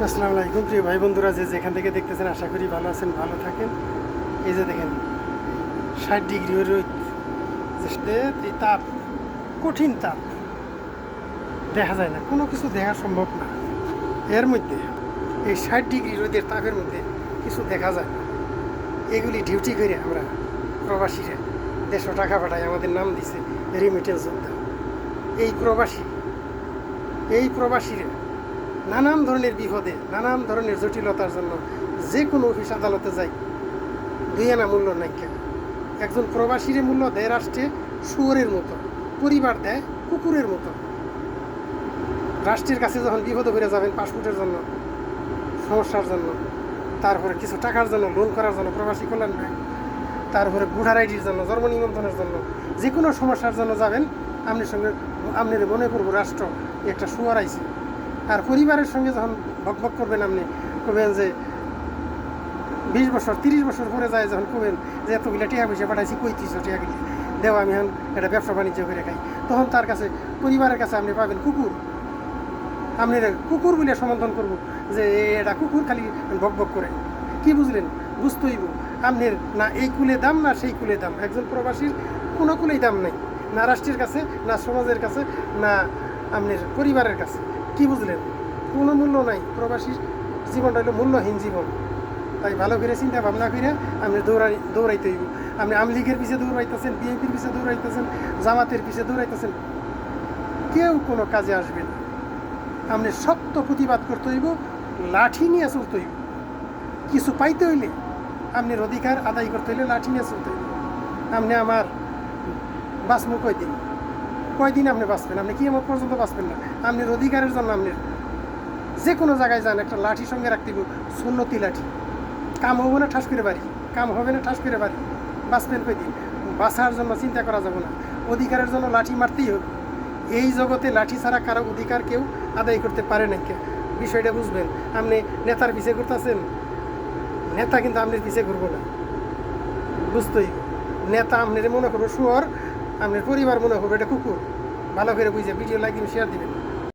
আসসালামু আলাইকুম প্রিয় ভাই বন্ধুরা, যে যেখান থেকে দেখতেছেন আশা করি ভালো আছেন, ভালো থাকেন। এই যে দেখেন 60 ডিগ্রি রোদ, এই তাপ, কঠিন তাপ, দেখা যায় না, কোনো কিছু দেখা সম্ভব না। এর মধ্যে এই 60 ডিগ্রি রোদের তাপের মধ্যে কিছু দেখা যায় না। এগুলি ডিউটি করে আমরা প্রবাসীরা 150 টাকা পাঠাই, আমাদের নাম দিছে রেমিটেন্স যোদ্ধা। এই প্রবাসীরা নানান ধরনের বিপদে, নানান ধরনের জটিলতার জন্য যে কোনো অফিস আদালতে যাই, 2 আনা মূল্য নাই। একজন প্রবাসীর মূল্য দেয় রাষ্ট্রে শুয়োরের মতো, পরিবার দেয় কুকুরের মতো। রাষ্ট্রের কাছে যখন বিপদে পড়ে যাবেন পাসপোর্টের জন্য, সমস্যার জন্য, তারপরে কিছু টাকার জন্য, লোন করার জন্য প্রবাসী কল্যাণ ব্যাংক, তারপরে ভোটার আইডির জন্য, জন্ম নিবন্ধনের জন্য, যে কোনো সমস্যার জন্য যাবেন, আপনার মনে করবো রাষ্ট্র একটা শুয়োর আইছে। আর পরিবারের সঙ্গে যখন বকবক করবেন, আপনি করবেন যে 20 বছর 30 বছর পরে যায়, যখন করবেন যে এতগুলো টাকা পয়সা পাঠাইছি, 3500 টাকা গেলে দেওয়া, আমি এখন এটা ব্যবসা বাণিজ্য করে খাই, তখন তার কাছে, পরিবারের কাছে আপনি পাবেন কুকুর। আপনি কুকুর বলে সমর্থন করবো যে এটা কুকুর, খালি বকবক করে। কি বুঝলেন? বুঝতেইব আপনার না এই কুলে দাম, না সেই কুলে দাম। একজন প্রবাসীর কোনো কুলেই দাম নেই, না রাষ্ট্রের কাছে, না সমাজের কাছে, না আপনার পরিবারের কাছে। কি বুঝলেন? কোনো মূল্য নাই। প্রবাসীর জীবনটা হলো মূল্যহীন জীবন। তাই ভালো করে চিন্তা ভাবনা করে আপনি দৌড়াইতে হইব। আপনি আওয়ামী লীগের পিছিয়ে দৌড়াইতেছেন, বিএনপির পিছিয়ে দৌড়াইতেছেন, জামাতের পিছিয়ে দৌড়াইতেছেন, কেউ কোনো কাজে আসবে না। আপনি শক্ত প্রতিবাদ করতে হইব, লাঠি নিয়ে চলতে হইব। কিছু পাইতে হইলে, আপনার অধিকার আদায় করতে হইলে লাঠি নিয়ে চলতে হইব। আপনি আমার বাঁচবো কয়দিন আপনি বাঁচবেন? আপনি কি আমার পর্যন্ত বাঁচবেন না। আপনার অধিকারের জন্য আপনি যে কোনো জায়গায় যান, একটা লাঠি সঙ্গে রাখতে হইব, সুন্নতি লাঠি। কাম হবে না ঠাস করে বাড়ি, কাম হবে না ঠাস করে বাড়ি, বাঁচবেন কয়দিন? বাঁচার জন্য চিন্তা করা যাবে না, অধিকারের জন্য লাঠি মারতেই হবে। এই জগতে লাঠি ছাড়া কারো অধিকার কেউ আদায় করতে পারে না। বিষয়টা বুঝবেন। আপনি নেতার পিছিয়ে ঘুরতেছেন, নেতা কিন্তু আপনার পিছিয়ে ঘুরবো না, বুঝতেই। নেতা আপনার মনে করবো শুয়োর, আপনার পরিবার মনে করবো এটা কুকুর। ভালো করে বুঝে ভিডিও লাইক দিন, শেয়ার দিবেন।